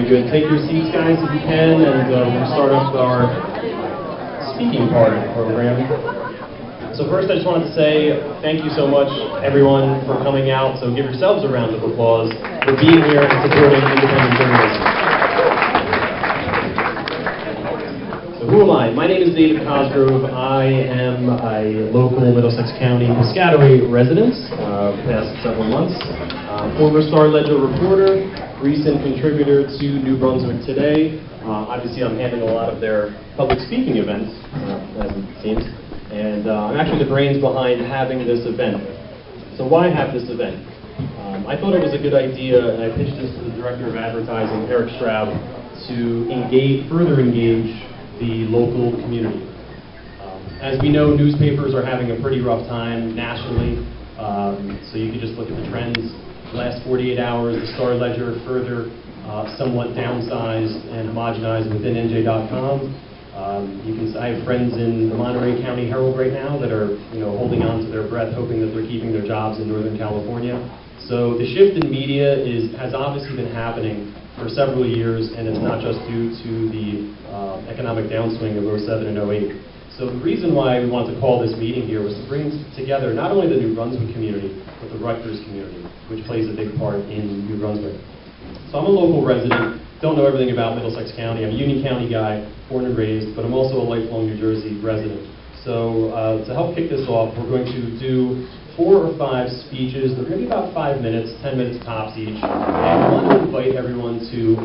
Very good. Take your seats, guys, if you can, and we'll start up with our speaking part of the program. So first, I just wanted to say thank you so much, everyone, for coming out. So give yourselves a round of applause for being here and supporting independent journalism. So who am I? My name is David Cosgrove. I am a local Middlesex County Piscataway resident for the past several months. Former Star-Ledger reporter, recent contributor to New Brunswick Today. Obviously, I'm handling a lot of their public speaking events, as it seems. And I'm actually the brains behind having this event. So why have this event? I thought it was a good idea, and I pitched this to the Director of Advertising, Eric Straub, to further engage the local community. As we know, newspapers are having a pretty rough time nationally, so you can just look at the trends. Last 48 hours, the Star-Ledger further somewhat downsized and homogenized within NJ.com. I have friends in the Monterey County Herald right now that are, holding on to their breath, hoping that they're keeping their jobs in Northern California. So the shift in media has obviously been happening for several years, and it's not just due to the economic downswing of 07 and 08. So the reason why we wanted to call this meeting here was to bring together not only the New Brunswick community, but the Rutgers community, which plays a big part in New Brunswick. So I'm a local resident, don't know everything about Middlesex County. I'm a Union County guy, born and raised, but I'm also a lifelong New Jersey resident. So to help kick this off, we're going to do 4 or 5 speeches. They're going to be about 5 minutes, 10 minutes tops each. And I want to invite everyone to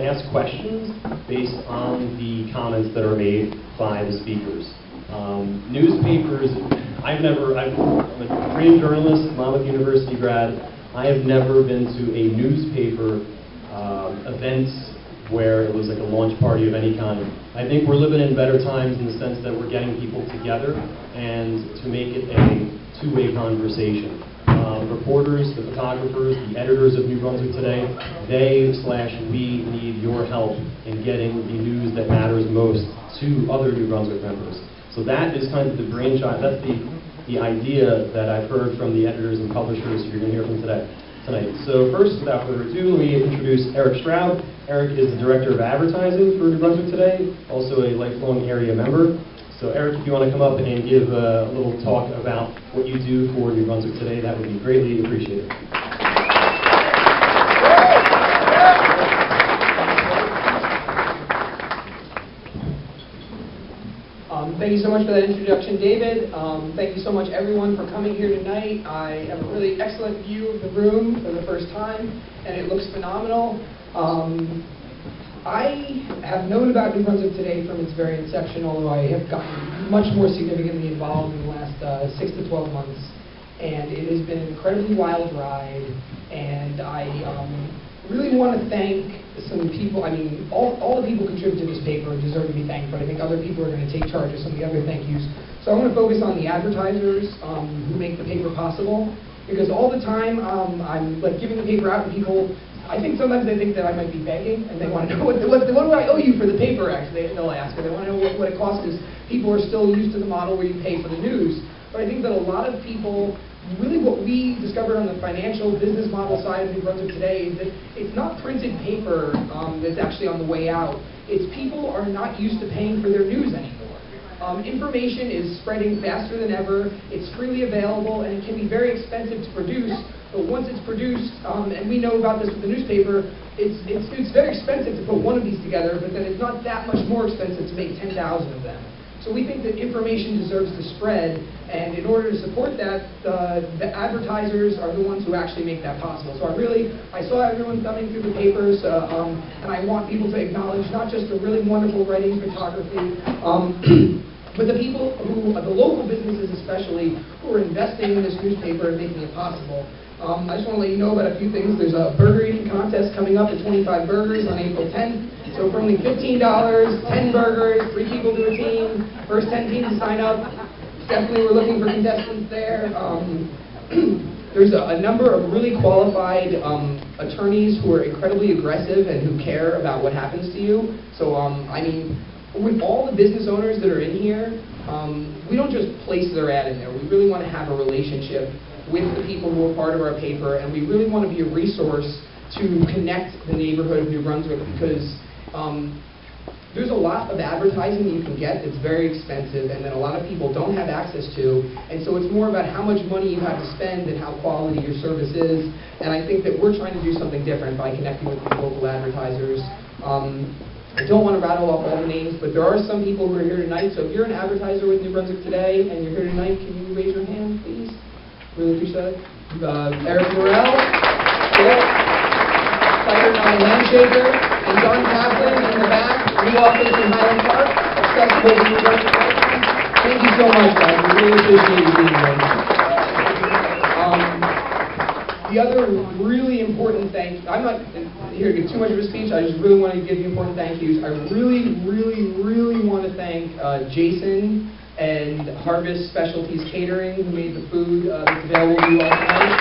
ask questions based on the comments that are made by the speakers. Newspapers, I'm a trained journalist, Monmouth University grad. I have never been to a newspaper event where it was like a launch party of any kind. I think we're living in better times in the sense that we're getting people together and to make it a two-way conversation. Reporters, the photographers, the editors of New Brunswick Today, we need your help in getting the news that matters most to other New Brunswick members. So that is kind of the brainchild, that's the idea that I've heard from the editors and publishers you're going to hear from tonight. So first, without further ado, let me introduce Eric Straub. Eric is the Director of Advertising for New Brunswick Today, also a lifelong area member. So Eric, if you want to come up and give a little talk about what you do for New Brunswick Today, that would be greatly appreciated. Thank you so much for that introduction, David. Thank you so much, everyone, for coming here tonight. I have a really excellent view of the room for the first time, and it looks phenomenal. I have known about New Brunswick Today from its very inception, although I have gotten much more significantly involved in the last 6 to 12 months. And it has been an incredibly wild ride, and I really want to thank some people. I mean, all the people who contribute to this paper deserve to be thanked, but I think other people are going to take charge of some of the other thank yous. So I want to focus on the advertisers who make the paper possible, because all the time I'm like giving the paper out, and people, I think sometimes they think that I might be begging, and they want to know what do I owe you for the paper, actually, they'll ask, or they want to know what it costs, because people are still used to the model where you pay for the news. But I think that a lot of people, really what we discovered on the financial business model side of New Brunswick Today is that it's not printed paper that's actually on the way out. It's people are not used to paying for their news anymore. Information is spreading faster than ever, it's freely available, and it can be very expensive to produce, but once it's produced, and we know about this with the newspaper, it's very expensive to put one of these together, but then it's not that much more expensive to make 10,000 of them. So we think that information deserves to spread, and in order to support that, the advertisers are the ones who actually make that possible. So I saw everyone thumbing through the papers, and I want people to acknowledge not just the really wonderful writing, photography, but the people the local businesses especially, who are investing in this newspaper and making it possible. I just want to let you know about a few things. There's a burger eating contest coming up at 25 burgers on April 10th. So for only $15, 10 burgers, 3 people to a team, first 10 teams to sign up. Definitely we're looking for contestants there. There's a number of really qualified attorneys who are incredibly aggressive and who care about what happens to you. So, I mean, with all the business owners that are in here, we don't just place their ad in there. We really want to have a relationship with the people who are part of our paper, and we really want to be a resource to connect the neighborhood of New Brunswick, because there's a lot of advertising you can get that's very expensive and that a lot of people don't have access to, and so it's more about how much money you have to spend and how quality your service is, and I think that we're trying to do something different by connecting with these local advertisers. I don't want to rattle off all the names, but there are some people who are here tonight, so if you're an advertiser with New Brunswick Today and you're here tonight, can you raise your hand, please? Really appreciate it. Eric Morrell, Spider Nine Landshaker, and John Kaplan in the back, new office in Highland Park, accessible to New Brunswick. Thank you so much, guys. We really appreciate you being here. The other really important thank, I'm not here to give too much of a speech, I just really want to give you important thank yous. I really want to thank Jason and Harvest Specialties Catering, who made the food that's available to you all tonight.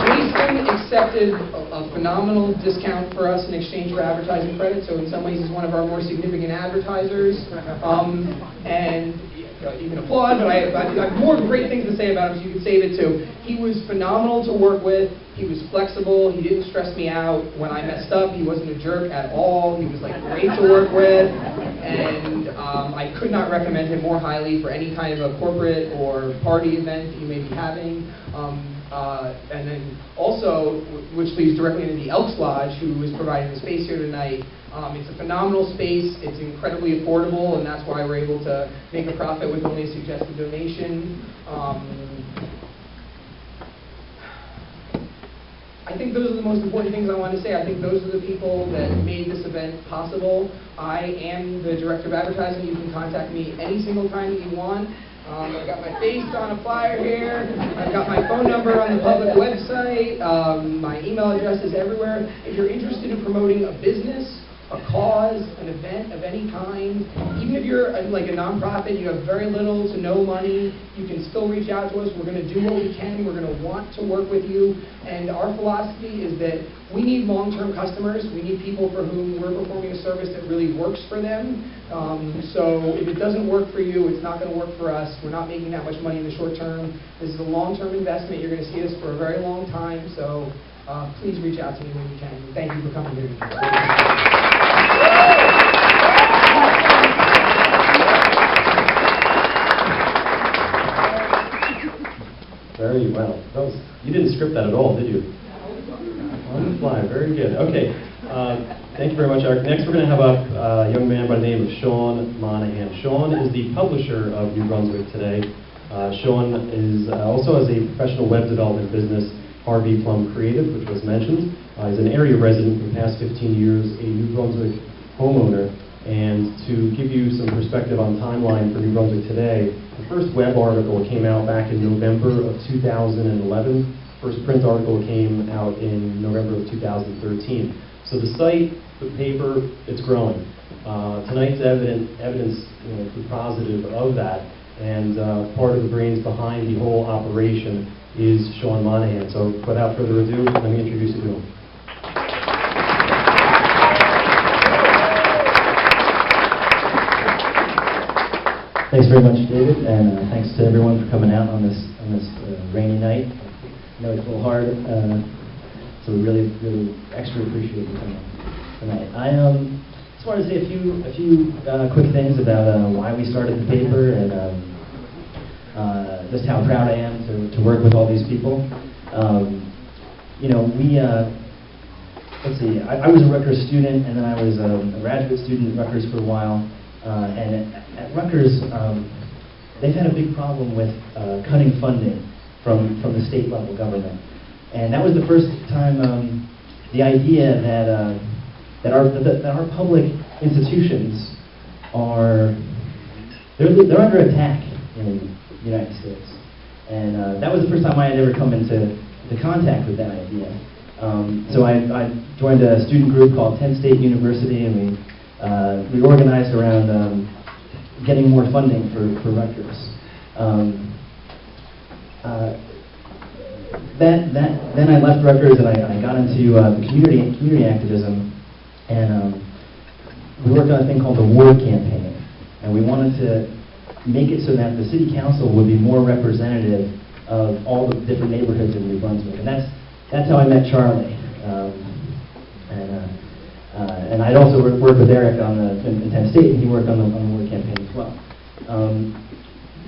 Jason accepted a phenomenal discount for us in exchange for advertising credit, so in some ways he's one of our more significant advertisers. And you can applaud, but I have more great things to say about him, so you can save it too. He was phenomenal to work with. He was flexible. He didn't stress me out when I messed up. He wasn't a jerk at all. He was like great to work with, and I could not recommend him more highly for any kind of a corporate or party event that you may be having. And then also, which leads directly into the Elks Lodge, who is providing the space here tonight. It's a phenomenal space. It's incredibly affordable, and that's why we're able to make a profit with only a suggested donation. I think those are the most important things I want to say. I think those are the people that made this event possible. I am the director of advertising. You can contact me any single time that you want. I've got my face on a flyer here. I've got my phone number on the public website. My email address is everywhere. If you're interested in promoting a business, a cause, an event of any kind, even if you're like a nonprofit, you have very little to no money, you can still reach out to us. We're going to do what we can. We're going to want to work with you. And our philosophy is that we need long-term customers. We need people for whom we're performing a service that really works for them. So if it doesn't work for you, it's not going to work for us. We're not making that much money in the short term. This is a long-term investment. You're going to see us for a very long time. So please reach out to me when you can. Thank you for coming here. Very well. You didn't script that at all, did you? On the fly. Very good. Okay. Thank you very much, Eric. Next, we're going to have up a young man by the name of Sean Monahan. Sean is the publisher of New Brunswick Today. Sean is also has a professional web development business, Harvey Plum Creative, which was mentioned. He's an area resident for the past 15 years, a New Brunswick homeowner. And to give you some perspective on timeline for New Brunswick Today, the first web article came out back in November of 2011. First print article came out in November of 2013. So the site, the paper, it's growing. Tonight's evidence is positive of that, and part of the brains behind the whole operation is Sean Monahan. So without further ado, let me introduce you to him. Thanks very much, David, and thanks to everyone for coming out on this rainy night. I know it's a little hard, so we really extra appreciate you coming tonight. I just wanted to say a few quick things about why we started the paper and just how proud I am to work with all these people. Let's see, I was a Rutgers student, and then I was a graduate student at Rutgers for a while. And at Rutgers, they've had a big problem with cutting funding from the state level government, and that was the first time the idea that our public institutions they're under attack in the United States, and that was the first time I had ever come into contact with that idea. So I joined a student group called 10 State University, and we organized around getting more funding for Rutgers. Then I left Rutgers and I got into the community activism, and we worked on a thing called the Ward Campaign, and we wanted to make it so that the city council would be more representative of all the different neighborhoods in New Brunswick. And that's how I met Charlie. And I'd also worked with Eric in Penn State, and he worked on the ward campaign as well.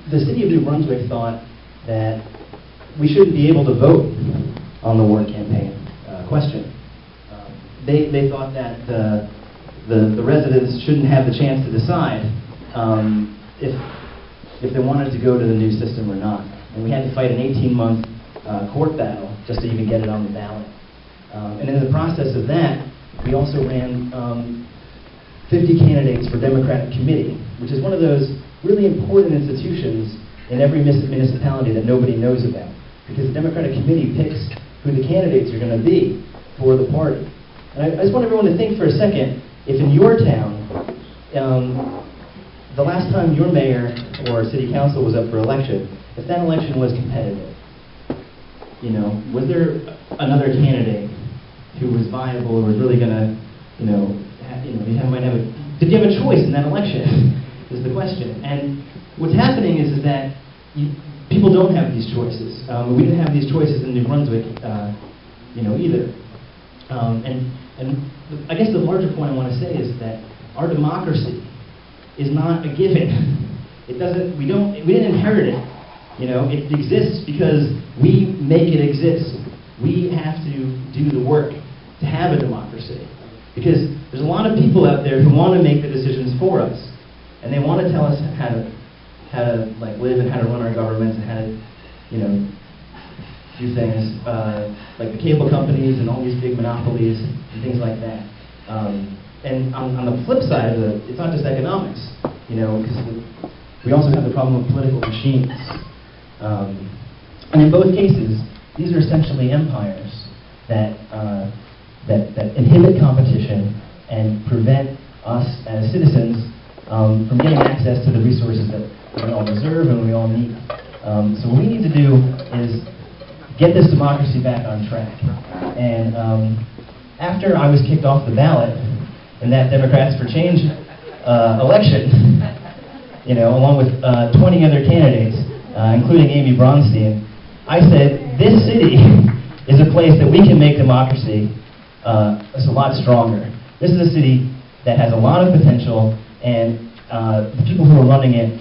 The city of New Brunswick thought that we shouldn't be able to vote on the ward campaign question. They thought that the residents shouldn't have the chance to decide if they wanted to go to the new system or not. And we had to fight an 18-month court battle just to even get it on the ballot. And in the process of that, we also ran 50 candidates for Democratic Committee, which is one of those really important institutions in every municipality that nobody knows about. Because the Democratic Committee picks who the candidates are going to be for the party. And I just want everyone to think for a second, if in your town, the last time your mayor or city council was up for election, if that election was competitive, was there another candidate who was viable or was really going to, did you have a choice in that election? Is the question. And what's happening is that people don't have these choices. We didn't have these choices in New Brunswick, either. And I guess the larger point I want to say is that our democracy is not a given. It doesn't. We didn't inherit it. It exists because we make it exist. We have to do the work to have a democracy. Because there's a lot of people out there who want to make the decisions for us, and they want to tell us how to live and how to run our governments and how to, do things like the cable companies and all these big monopolies and things like that. And on the flip side of it, it's not just economics, because we also have the problem of political machines. And in both cases, these are essentially empires that inhibit competition and prevent us as citizens from getting access to the resources that we all deserve and we all need. So what we need to do is get this democracy back on track. And after I was kicked off the ballot in that Democrats for Change election, along with 20 other candidates, including Amy Bronstein, I said, this city is a place that we can make democracy a lot stronger. This is a city that has a lot of potential, and the people who are running it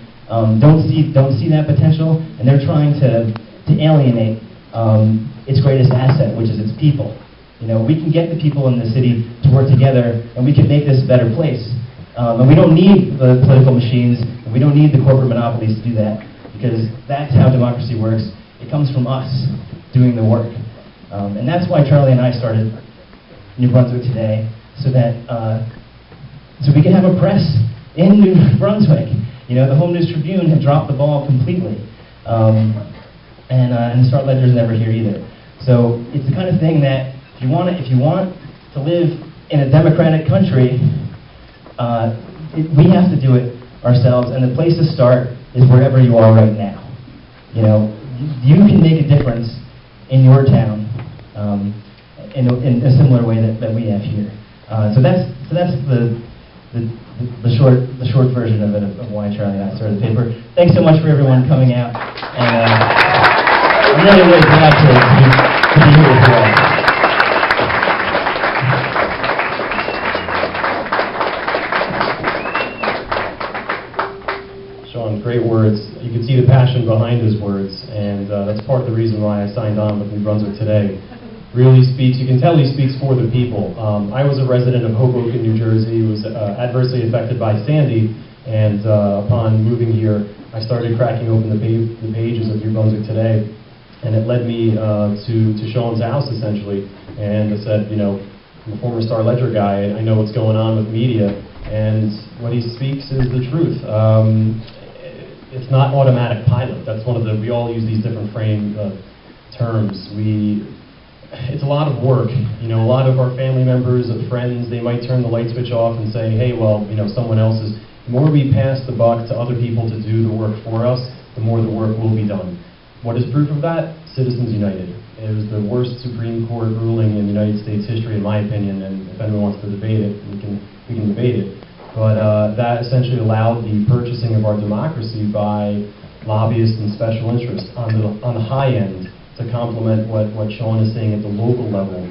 don't see that potential, and they're trying to alienate its greatest asset, which is its people. We can get the people in the city to work together, and we can make this a better place. And we don't need the political machines, and we don't need the corporate monopolies to do that, because that's how democracy works. It comes from us doing the work. And that's why Charlie and I started New Brunswick Today, so that so we can have a press in New Brunswick. The Home News Tribune had dropped the ball completely, and the Star Ledger's never here either. So it's the kind of thing that if you want to live in a democratic country, we have to do it ourselves, and the place to start is wherever you are right now. You can make a difference in your town in a similar way that we have here. So that's the short version of it, of why Charlie and I started the paper. Thanks so much for everyone coming out, and I'm really, really glad to be here with you all. Sean, great words. You can see the passion behind his words, and that's part of the reason why I signed on with New Brunswick Today. Really speaks, you can tell he speaks for the people. I was a resident of Hoboken, New Jersey, was adversely affected by Sandy, and upon moving here, I started cracking open the pages of New Brunswick Today, and it led me to Sean's house, essentially, and I said, I'm a former Star Ledger guy, and I know what's going on with media, and what he speaks is the truth. It's not automatic pilot. That's one of we all use these different frame terms. It's a lot of work. A lot of our family members, friends, they might turn the light switch off and say, hey, well, someone else is. The more we pass the buck to other people to do the work for us, the more the work will be done. What is proof of that? Citizens United. It was the worst Supreme Court ruling in United States history, in my opinion, and if anyone wants to debate it, we can debate it. But that essentially allowed the purchasing of our democracy by lobbyists and special interests on the high end to complement what Sean is saying at the local level.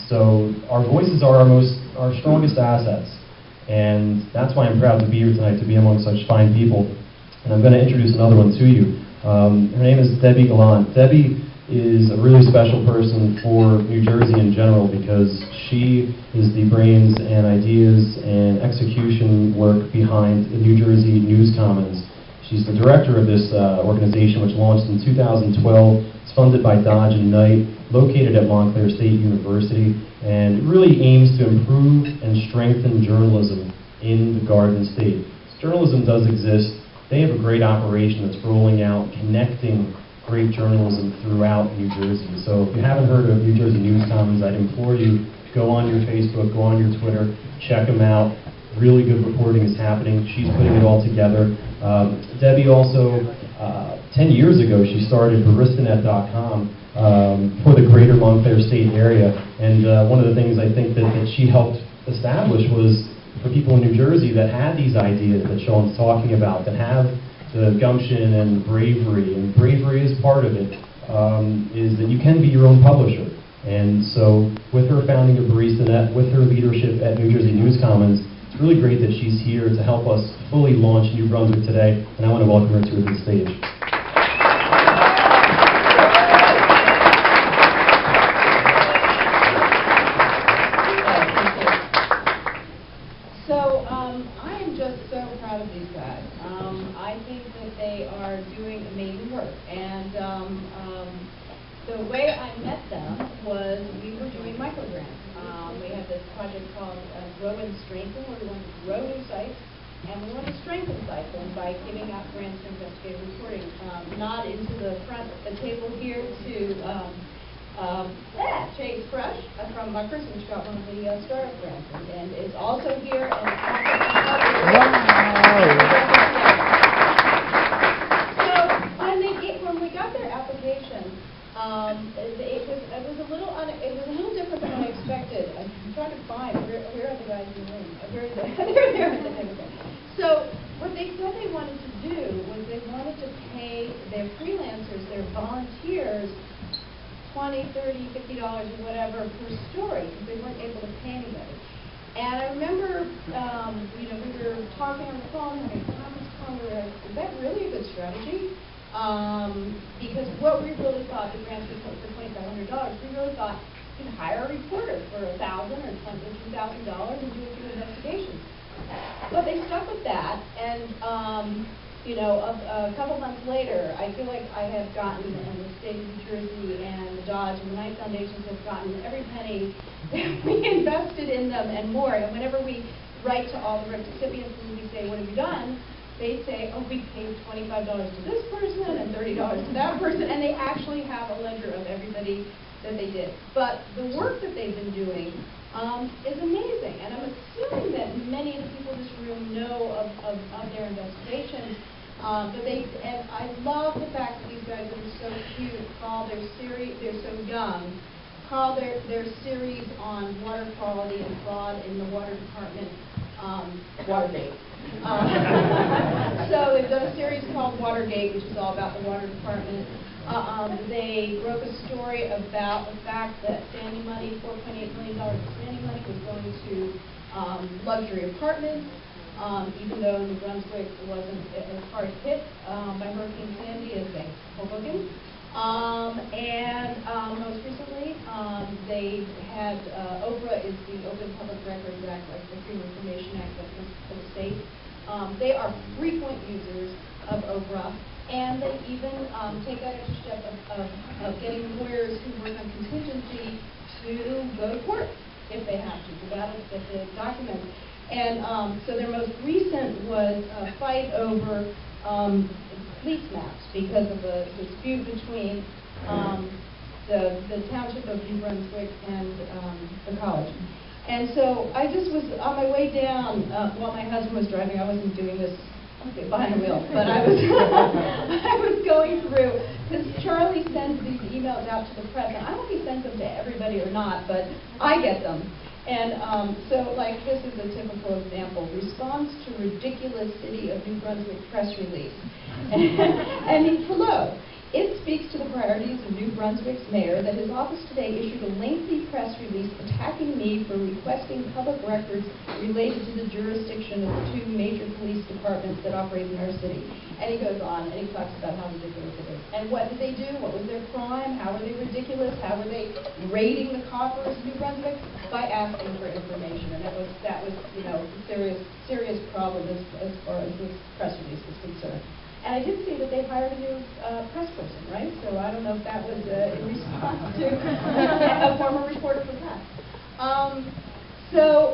So our voices are our strongest assets, and that's why I'm proud to be here tonight, to be among such fine people. And I'm going to introduce another one to you. Her name is Debbie Gallant. Debbie is a really special person for New Jersey in general because she is the brains and ideas and execution work behind the New Jersey News Commons. She's the director of this organization, which launched in 2012. It's funded by Dodge and Knight, located at Montclair State University, and it really aims to improve and strengthen journalism in the Garden State. Journalism does exist. They have a great operation that's rolling out, connecting great journalism throughout New Jersey. So if you haven't heard of New Jersey News Commons, I'd implore you, go on your Facebook, go on your Twitter, check them out. Really good reporting is happening. She's putting it all together. Debbie also, 10 years ago, she started baristanet.com for the greater Montclair State area. And one of the things I think that she helped establish was for people in New Jersey that had these ideas that Sean's talking about, that have the gumption and bravery is part of it, is that you can be your own publisher. And so with her founding of BaristaNet, with her leadership at New Jersey News Commons, it's really great that she's here to help us fully launch New Brunswick today, and I want to welcome her to the stage. I am just so proud of these guys. I think that they are doing amazing work. And the way I met them was we were doing microgrants. We had this project called Grow and Strengthen, where we wanted to grow new sites, and we wanted to strengthen sites by giving out grants for investigative reporting. Not into the front of the table here to Chase Fresh from Muckers, which got one of the startup grants, and it's also here. And so when we got their application, it was a little different than I expected. I'm trying to find where are the guys in the room? They're there at the end. So what they said they wanted to do was they wanted to pay their freelancers, their volunteers, $20, $30, $50 or whatever per story, because they weren't able to pay anybody. And I remember, we were talking on the phone, having a conference call, we were like, is that really a good strategy? Because what we really thought, the grants we put for $2,500, we really thought you could hire a reporter for $1,000 or $2,000 and do a few investigations. But they stuck with that, and a couple months later, I feel like I have gotten, and the state of New Jersey and the Dodge and the Knight Foundations have gotten every penny that we invested in them and more. And whenever we write to all the recipients and we say, what have you done? They say, oh, we paid $25 to this person and $30 to that person, and they actually have a ledger of everybody that they did. But the work that they've been doing is amazing, and I'm assuming that many of the people in this room know of their investigations. And I love the fact that these guys are so cute, call their series, they're so young, call their series on water quality and fraud in the water department, Watergate. So they've done a series called Watergate, which is all about the water department. They broke a story about the fact that Sandy money, $4.8 million of Sandy money was going to luxury apartments. Even though New Brunswick wasn't as hard hit by Hurricane Sandy as Hoboken. Most recently, they had, OPRA is the Open Public Records Act, like the Freedom of Information Act for the state. They are frequent users of OPRA, and they even take that extra step of getting lawyers who work on contingency to go to court if they have to battle to get the documents. And so their most recent was a fight over police maps because of a dispute between the township of New Brunswick and the college. And so I just was on my way down while my husband was driving. I wasn't doing this behind the wheel, but I was I was going through, because Charlie sends these emails out to the press, and I don't know if he sends them to everybody or not, but I get them. And so, like, this is a typical example. Response to ridiculous City of New Brunswick press release. And hello. It speaks to the priorities of New Brunswick's mayor that his office today issued a lengthy press release attacking me for requesting public records related to the jurisdiction of the two major police departments that operate in our city. And he goes on and he talks about how ridiculous it is. And what did they do? What was their crime? How were they ridiculous? How were they raiding the coffers of New Brunswick? By asking for information. And that was a serious problem as far as this press release is concerned. And I did see that they hired a new press person, right? So I don't know if that was in response to a former reporter for that.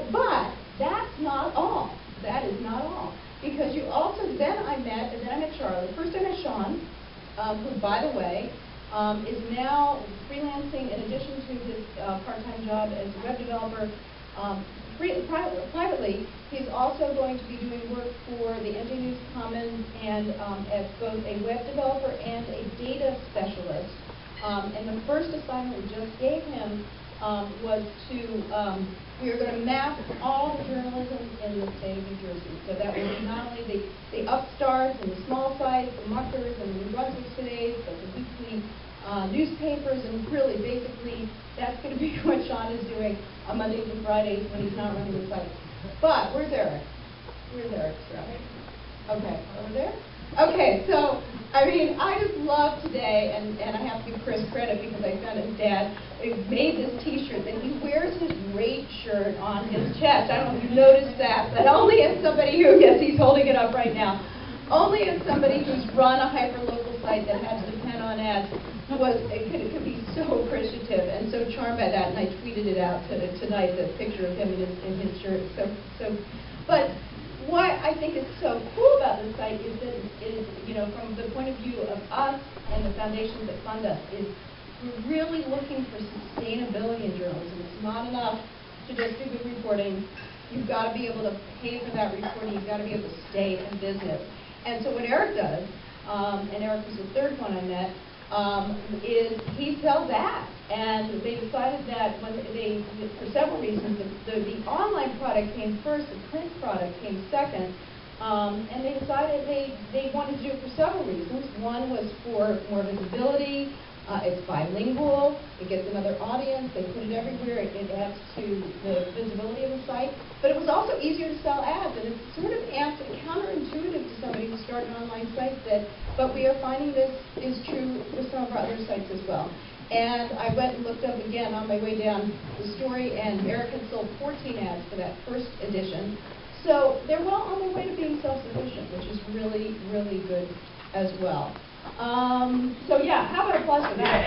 But that's not all. That is not all. Because then I met Charlie. First I met Sean, who, by the way, is now freelancing in addition to his part-time job as a web developer. Privately, he's also going to be doing work for the NJ News Commons and as both a web developer and a data specialist. And the first assignment we just gave him was we are going to map all the journalism in the state of New Jersey. So that will be not only the upstarts and the small sites, the muckers and the New Brunswick Todays, but the weekly newspapers, and really, basically, that's going to be what Sean is doing on Mondays and Fridays when he's not running the site. But, where's Eric? Where's Eric? Okay, over there? Okay, so, I mean, I just love today, and I have to give Chris credit because I found his dad made this T-shirt, and he wears his rate shirt on his chest. I don't know if you noticed that, but only as somebody who, yes, he's holding it up right now, only as somebody who's run a hyper-local site that had to depend on ads could be so appreciative and so charmed by that, and I tweeted it out tonight, the picture of him in his shirt. But what I think is so cool about this site is that from the point of view of us and the foundations that fund us, is we're really looking for sustainability in journalism. It's not enough to just do good reporting. You've got to be able to pay for that reporting. You've got to be able to stay in business. And so what Eric does, and Eric was the third one I met, is he sells ads. And they decided that for several reasons, the online product came first, the print product came second, and they decided they wanted to do it for several reasons. One was for more visibility. It's bilingual, it gets another audience, they put it everywhere, it adds to the visibility of the site. But it was also easier to sell ads, and it's sort of counterintuitive to somebody who started an online site, but we are finding this is true for some of our other sites as well. And I went and looked up again on my way down the story, and Eric had sold 14 ads for that first edition. So they're well on their way to being self-sufficient, which is really, really good as well. So yeah, how about applause for that?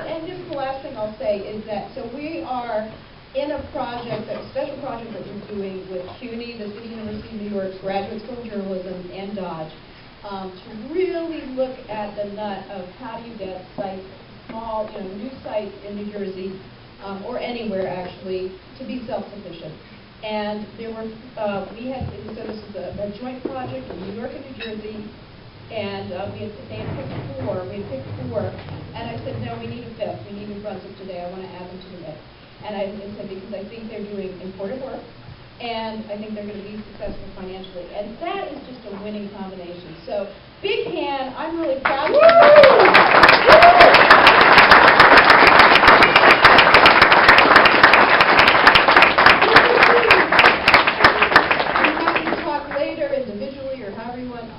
And just the last thing I'll say is that, so we are in a project, a special project that we're doing with CUNY, the City University of New York's Graduate School of Journalism, and Dodge, to really look at the nut of how do you get sites, small, new sites in New Jersey, or anywhere actually, to be self-sufficient. And there were, so this is a joint project in New York and New Jersey, and they had picked four, and I said, no, we need a fifth, we need New Brunswick today, I want to add them to the mix. And I said, because I think they're doing important work, and I think they're going to be successful financially. And that is just a winning combination. So, big hand, I'm really proud of you.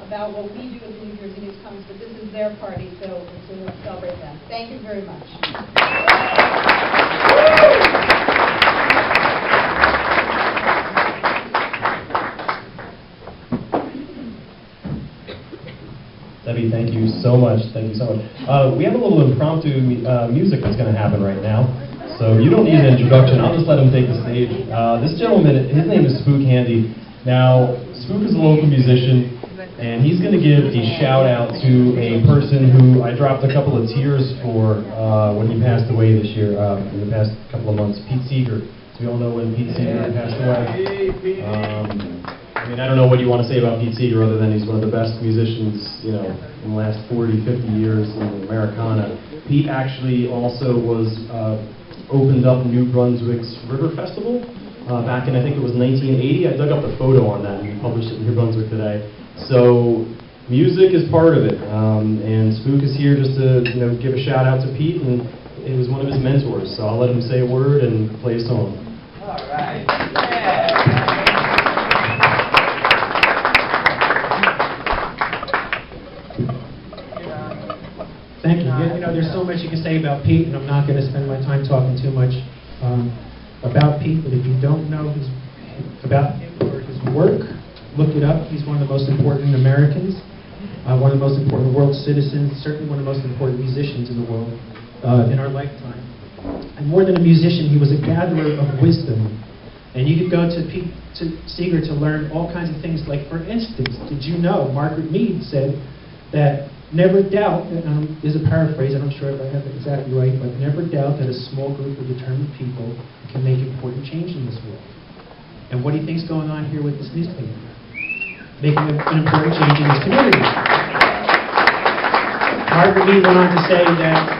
About what we do at the New Jersey News Commons, but this is their party, so let's celebrate them. Thank you very much. Debbie, thank you so much. Thank you so much. We have a little impromptu music that's going to happen right now, so you don't need an introduction. I'll just let him take the stage. This gentleman, his name is Spook Handy. Now, Spook is a local musician, and he's going to give a shout out to a person who I dropped a couple of tears for when he passed away this year, in the past couple of months, Pete Seeger. So we all know when Pete Seeger passed away. I mean, I don't know what you want to say about Pete Seeger other than he's one of the best musicians, in the last 40, 50 years in Americana. Pete actually also opened up New Brunswick's River Festival back in, I think it was 1980. I dug up the photo on that and published it in New Brunswick today. So music is part of it, and Spook is here just to give a shout out to Pete, and he was one of his mentors. So I'll let him say a word and play a song. All right. Yeah. Thank you. There's so much you can say about Pete, and I'm not going to spend my time talking too much about Pete, but if you don't know about him or his work, look it up. He's one of the most important Americans, one of the most important world citizens, certainly one of the most important musicians in the world in our lifetime. And more than a musician, he was a gatherer of wisdom. And you could go to Pete Seeger to learn all kinds of things, like, for instance, did you know Margaret Mead said that never doubt, is a paraphrase, I'm not sure if I have it exactly right, but never doubt that a small group of determined people can make important change in this world. And what do you think's going on here with this newspaper? Making an important change in this community. Margaret Mead went on to say that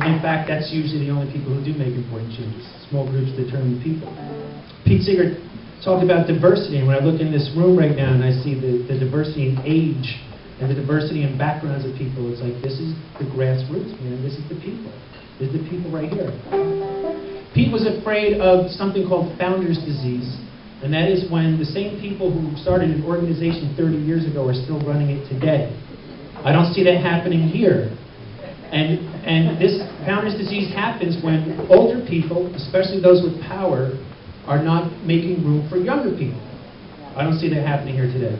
in fact, that's usually the only people who do make important changes, small groups of determined people. Pete Seeger talked about diversity, and when I look in this room right now and I see the diversity in age and the diversity in backgrounds of people, it's like, this is the grassroots, man. This is the people. This is the people right here. Pete was afraid of something called founder's disease, and that is when the same people who started an organization 30 years ago are still running it today. I don't see that happening here. And this founder's disease happens when older people, especially those with power, are not making room for younger people. I don't see that happening here today.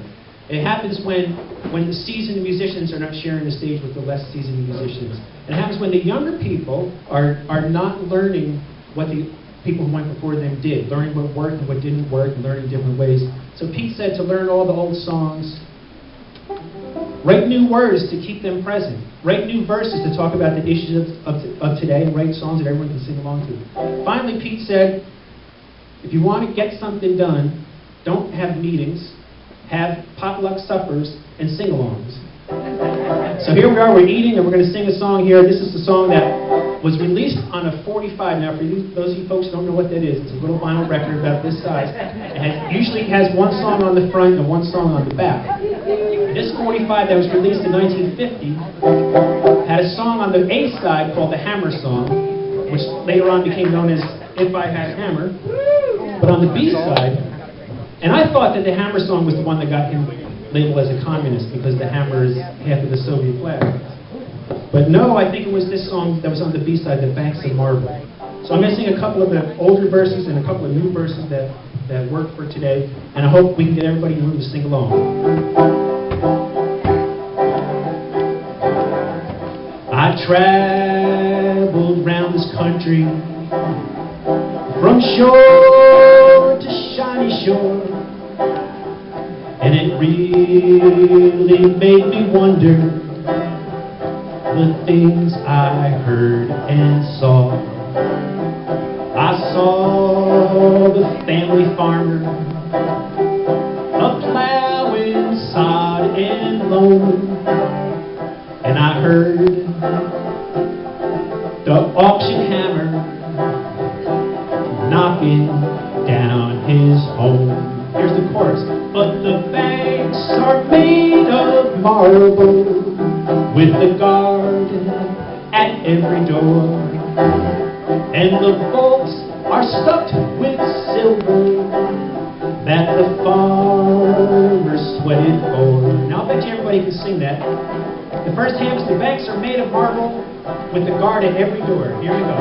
It happens when the seasoned musicians are not sharing the stage with the less seasoned musicians. It happens when the younger people are not learning what the people who went before them did, learning what worked and what didn't work, and learning different ways. So Pete said to learn all the old songs, write new words to keep them present, write new verses to talk about the issues of today, and write songs that everyone can sing along to. Finally, Pete said, if you want to get something done, don't have meetings, have potluck suppers and sing-alongs. So here we are, we're eating, and we're going to sing a song here. This is the song that was released on a 45. Now, for those of you folks who don't know what that is, it's a little vinyl record about this size. It usually has one song on the front and one song on the back. This 45 that was released in 1950 had a song on the A side called the Hammer Song, which later on became known as If I Had a Hammer. But on the B side, and I thought that the Hammer Song was the one that got him labeled as a communist because the hammer is half of the Soviet flag. But no, I think it was this song that was on the B side, The Banks of Marble. So I'm going to sing a couple of the older verses and a couple of new verses that work for today, and I hope we can get everybody in the room to sing along. I traveled round this country from shore to shiny shore, and it really made me wonder the things I heard and saw. I saw the family farmer a-plowing sod and loam, and I heard the auction hammer knocking down his home. Here's the chorus. But the banks are made of marble, with the guard at every door, and the vaults are stuffed with silver that the farmer sweated for. Now, I bet you everybody can sing that. The first half is the banks are made of marble, with the guard at every door. Here we go.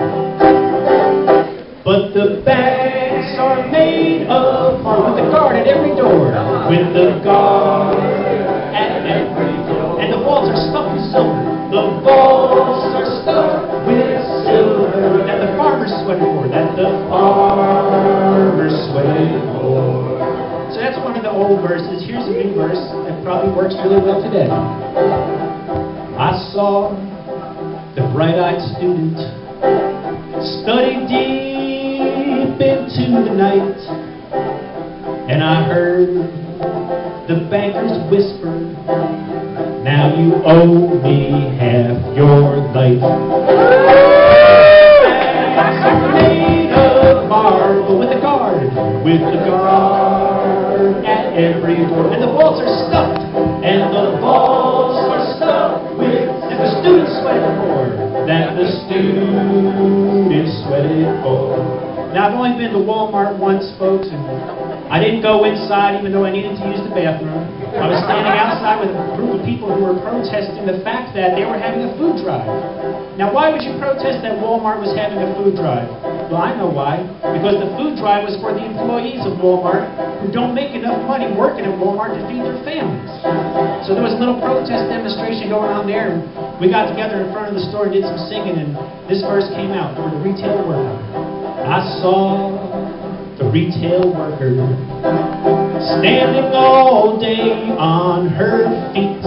But the banks are made of marble, with the guard at every door, with the guard at every door. And the vaults are stuffed with silver. The vaults are stuffed with silver that the farmers sweated for, that the farmers sweated for. So that's one of the old verses. Here's a new verse that probably works really well today. I saw the bright-eyed student study deep into the night, And I heard the bankers whisper, now you owe me half your life. Made of marble with a guard at every door. And the vaults are stuffed, and the vaults are stuffed with, and the students sweated more than the students sweated for. Now, I've only been to Walmart once, folks, and I didn't go inside even though I needed to use the bathroom. I was standing outside with a group of people who were protesting the fact that they were having a food drive. Now, why would you protest that Walmart was having a food drive? Well, I know why. Because the food drive was for the employees of Walmart who don't make enough money working at Walmart to feed their families. So there was a little protest demonstration going on there, and we got together in front of the store and did some singing, and this verse came out for the retail worker. I saw the retail worker standing all day on her feet,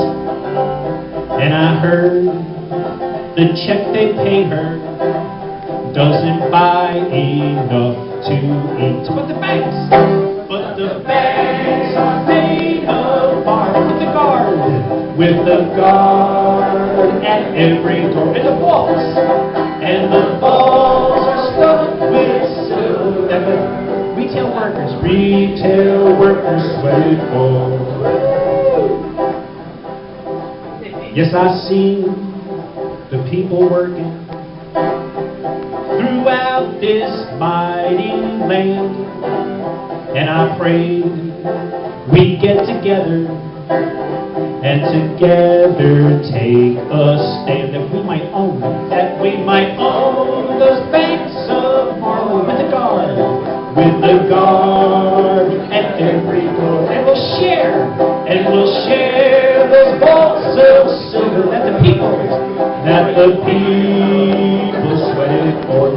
and I heard the check they pay her doesn't buy enough to eat. But the banks are made of marble with the guard at every door, and the vaults are stuffed with silver. And the retail workers sweated for. Yes, I seen the people working throughout this mighty land, and I prayed we'd get together and together take a stand that we might own those banks of marble with the guard at every door, and we'll share those vaults of silver that the people sweated for.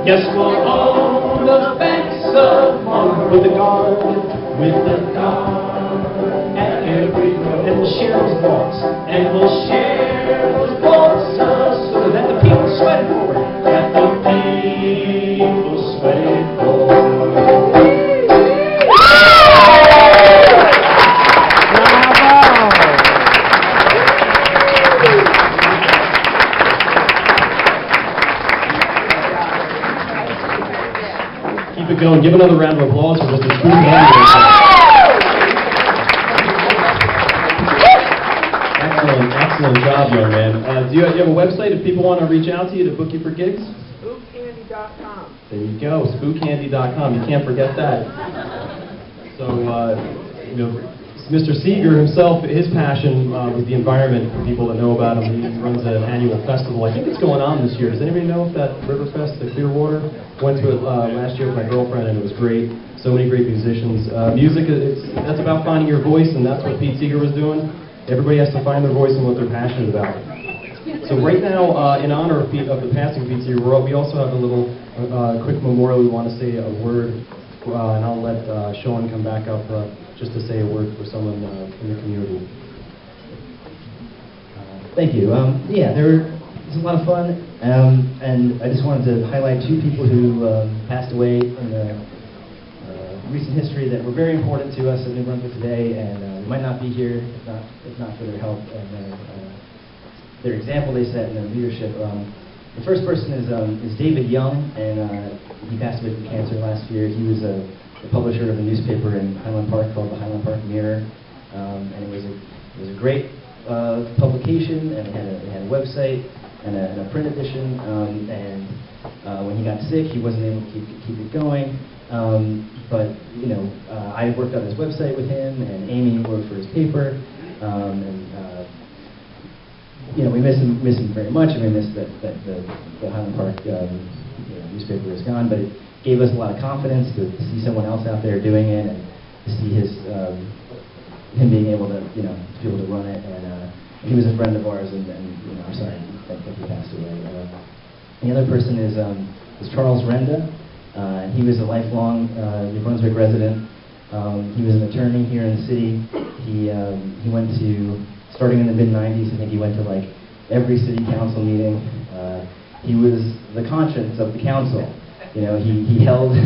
Yes, we'll own those banks of marble with the guard at every door, and we'll share those vaults, of silver that the people sweated for, Keep it going. Give another round of applause for Mr. Spoon. Excellent job, young man. Do you have a website if people want to reach out to you to book you for gigs? Spookcandy.com. There you go, spookcandy.com. You can't forget that. So, Mr. Seeger himself, his passion was the environment for people that know about him. He runs an annual festival. I think it's going on this year. Does anybody know if that Riverfest, the Clearwater? Went to it last year with my girlfriend, and it was great. So many great musicians. Music, that's about finding your voice, and that's what Pete Seeger was doing. Everybody has to find their voice and what they're passionate about. So right now, in honor of the passing of Pete Seeger, we also have a little quick memorial. We want to say a word, and I'll let Sean come back up just to say a word for someone in the community. Thank you. It was a lot of fun, and I just wanted to highlight two people who passed away in the recent history that were very important to us in New Brunswick today, and they might not be here if not for their help and their example they set and their leadership. The first person is David Young, and he passed away from cancer last year. He was the publisher of a newspaper in Highland Park called the Highland Park Mirror, and it was a great publication, and it had a website and a print edition. And when he got sick, he wasn't able to keep it going. But I worked on his website with him, and Amy worked for his paper, we miss him very much, and we miss that the Highland Park newspaper is gone. But it gave us a lot of confidence to see someone else out there doing it, and to see him being able to run it. And he was a friend of ours, and I'm sorry that he passed away. The other person is Charles Renda. He was a lifelong New Brunswick resident. He was an attorney here in the city. He went to, starting in the mid-90s, I think he went to like every city council meeting. He was the conscience of the council. He held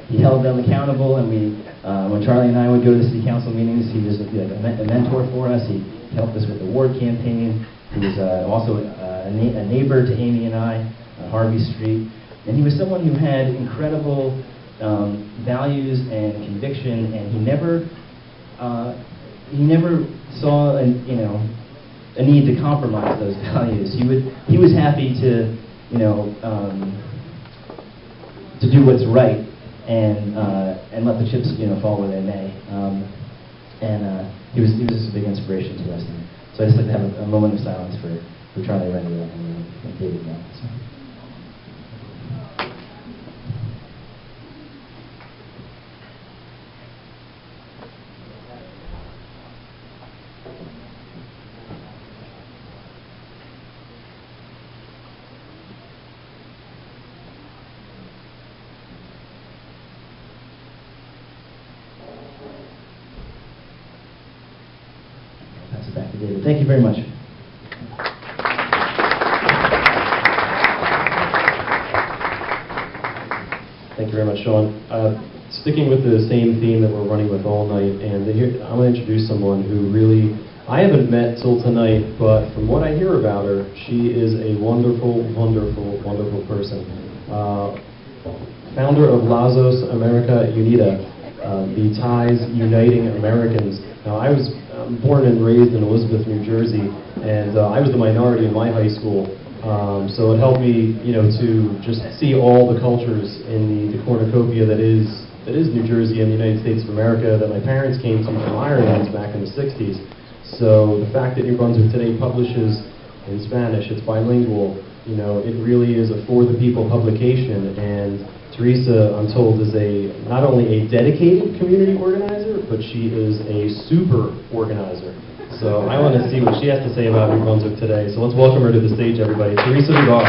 he held them accountable, and when Charlie and I would go to city council meetings, he was like a mentor for us. He helped us with the ward campaign. He was also a neighbor to Amy and I on Harvey Street. And he was someone who had incredible values and conviction, and he never saw a need to compromise those values. He was happy to to do what's right and let the chips fall where they may. He was just a big inspiration to us. And so I'd just like to have a moment of silence for Charlie Rennie and David Young. So. Pass it back to David. Thank you very much. Thank you very much, Sean. Sticking with the same theme that we're running with all night, and here, I'm going to introduce someone who really, I haven't met till tonight, but from what I hear about her, she is a wonderful, wonderful, wonderful person. Founder of Lazos America Unida, the Ties Uniting Americans. Now, I was born and raised in Elizabeth, New Jersey, and I was the minority in my high school. So it helped me, to just see all the cultures in the cornucopia that is New Jersey and the United States of America that my parents came to from Ireland back in the 60s. So the fact that New Brunswick today publishes in Spanish, it's bilingual, it really is a for the people publication. And Teresa, I'm told, is not only a dedicated community organizer, but she is a super organizer. So I want to see what she has to say about New Brunswick today. So let's welcome her to the stage, everybody. Teresa Duval.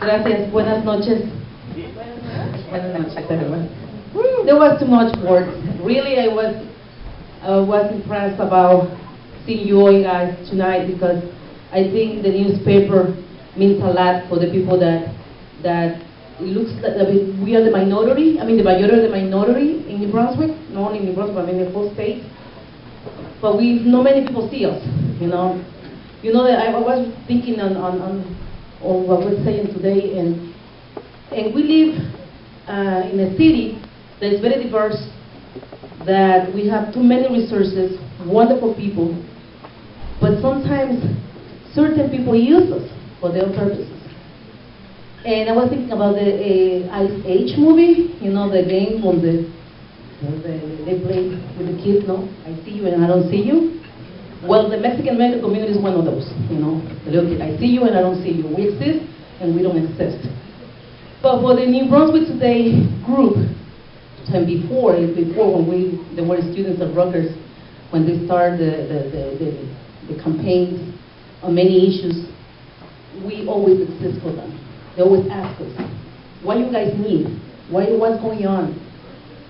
Gracias. Buenas noches. Buenas noches, everyone. There was too much words. Really, I was impressed about seeing you all guys tonight, because I think the newspaper means a lot for the people that it looks like we are the minority. The majority of the minority in New Brunswick, not only in New Brunswick, but in the whole state. But not many people see us, that I was thinking on what we're saying today, and we live in a city that is very diverse, that we have too many resources, wonderful people, but sometimes certain people use us for their purposes. And I was thinking about the Ice Age movie, the game from they play with the kids, I see you and I don't see you. Well, the Mexican American community is one of those, the little kid, I see you and I don't see you. We exist and we don't exist. But for the New Brunswick Today group, and before when there were students at Rutgers, when they started the campaigns on many issues, we always exist for them. They always ask us, what you guys need? What's going on?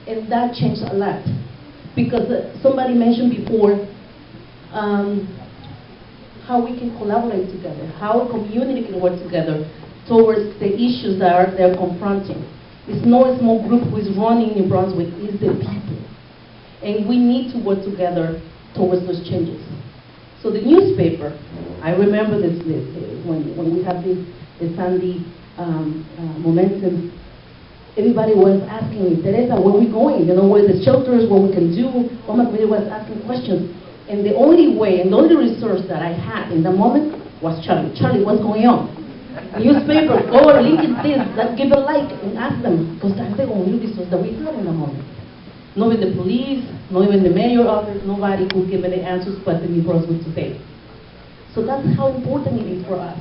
And that changed a lot. Because somebody mentioned before how we can collaborate together, how a community can work together towards the issues that they're confronting. It's not a small group who is running New Brunswick, it's the people. And we need to work together towards those changes. So the newspaper, I remember this when we had the Sunday momentum, everybody was asking me, Teresa, where are we going? Where the shelters, what we can do? Mama was asking questions. And the only way, and the only resource that I had in the moment was Charlie. Charlie, what's going on? Newspaper, go or link it, please, give a like and ask them, because that's the only resource that we had in the moment. Not even the police, not even the mayor office, nobody could give me the answers but the New Brunswick Today. So that's how important it is for us.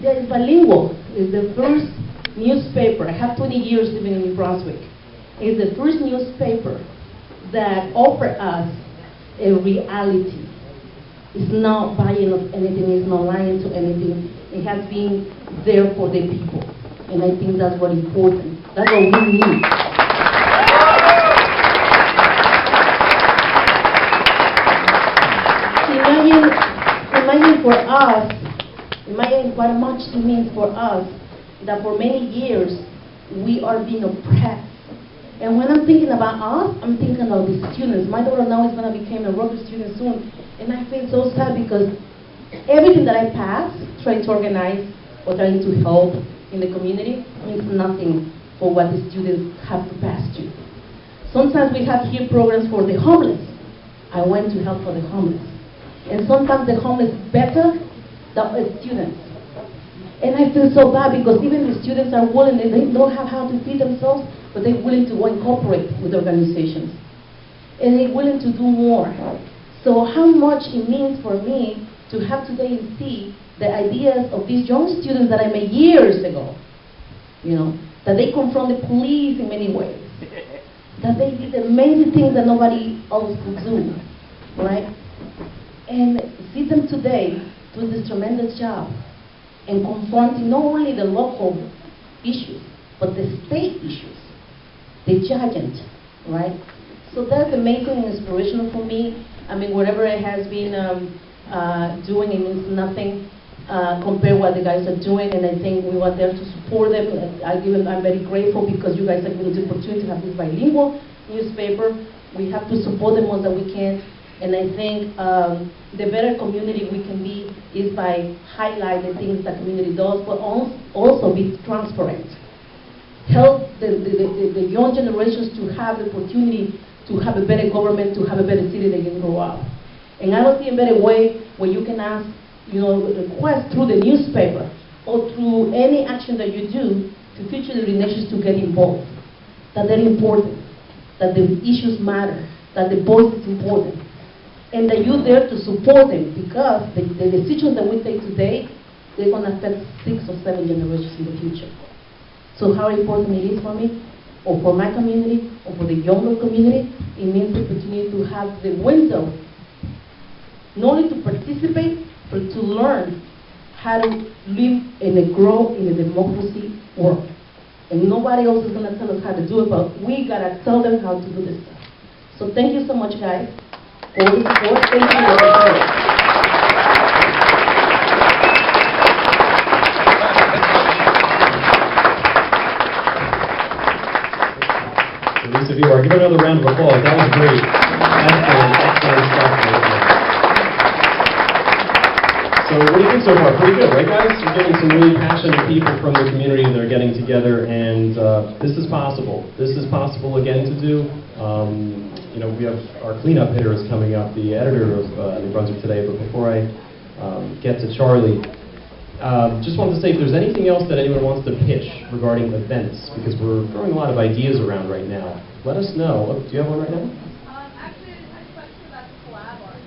There is bilingual. It's the first newspaper. I have 20 years living in New Brunswick. It's the first newspaper that offers us a reality. It's not buying of anything. It's not lying to anything. It has been there for the people. And I think that's what is important. That's what we need. Imagine for us, imagine what much it means for us that for many years we are being oppressed. And when I'm thinking about us, I'm thinking of the students. My daughter now is going to become a Rutgers student soon, and I feel so sad because everything that I pass, trying to organize or trying to help in the community, means nothing for what the students have to pass through. Sometimes we have here programs for the homeless. I went to help for the homeless. And sometimes the homeless better than the students. And I feel so bad because even the students are willing, they don't have how to feed themselves, but they're willing to go and cooperate with organizations. And they're willing to do more. So how much it means for me to have today and see the ideas of these young students that I met years ago, you know, that they confront the police in many ways, that they did amazing things that nobody else could do, right? And see them today doing this tremendous job and confronting not only the local issues, but the state issues, the giant, right? So that's amazing and inspirational for me. I mean, whatever it has been doing, it means nothing compared what the guys are doing, and I think we were there to support them. I'm very grateful because you guys are giving the opportunity to have this bilingual newspaper. We have to support the most that we can, and I think the better community we can be is by highlighting the things that community does, but also be transparent. Help the young generations to have the opportunity to have a better government, to have a better city they can grow up. And I don't see a better way where you can ask, you know, request through the newspaper or through any action that you do to future the nations to get involved. That they're important, that the issues matter, that the voice is important, and that you're there to support them because the decisions that we take today, they're going to affect 6 or 7 generations in the future. So how important it is for me, or for my community, or for the younger community, it means the opportunity to have the window, not only to participate, but to learn how to live and grow in a democracy world. And nobody else is going to tell us how to do it, but we got to tell them how to do this stuff. So thank you so much, guys, for the support. Thank you for your support. Lisa Viewer, give her another round of applause. That was great. Excellent stuff. So what do you think so far? Pretty good, right, guys? You're getting some really passionate people from the community, and they're getting together, and this is possible. This is possible again to do. You know, we have our cleanup hitter is coming up, the editor of New Brunswick Today. But before I get to Charlie, just wanted to say if there's anything else that anyone wants to pitch regarding events, because we're throwing a lot of ideas around right now. Let us know. Do you have one right now? Actually, I have a question about the collab art.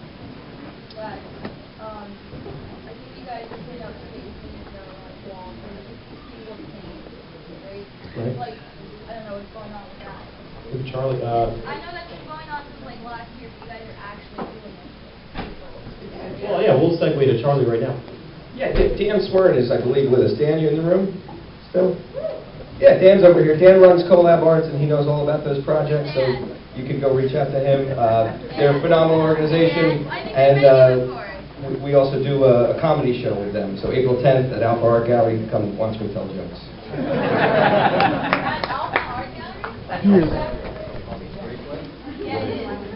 But, I think you guys are putting up spaces on walls where you can see what's changed, right? Right. Like, I don't know what's going on with that. Maybe Charlie. I know that's been going on since like last year, but you guys are actually doing it. Well, yeah, we'll segue to Charlie right now. Yeah, Dan Smart is, I believe, with us. Dan, you in the room still? Yeah, Dan's over here. Dan runs Collab Arts, and he knows all about those projects, so you can go reach out to him. They're a phenomenal organization, and we also do a comedy show with them. So April 10th at Alpha Art Gallery, come watch me tell jokes.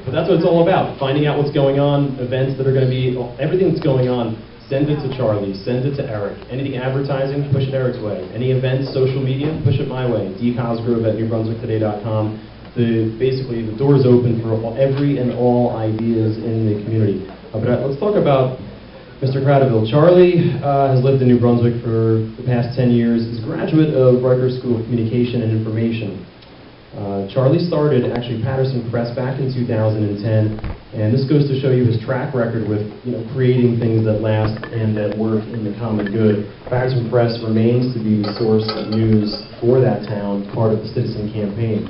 But that's what it's all about, finding out what's going on, events that are going to be, everything that's going on. Send it to Charlie, send it to Eric. Anything advertising, push it Eric's way. Any events, social media, push it my way. dcosgrove@newbrunswicktoday.com. Basically, the door is open for every and all ideas in the community. But let's talk about Mr. Cradaville. Charlie has lived in New Brunswick for the past 10 years. He's a graduate of Rutgers School of Communication and Information. Charlie started actually Patterson Press back in 2010, and this goes to show you his track record with creating things that last and that work in the common good. Patterson Press remains to be the source of news for that town, part of the citizen campaign.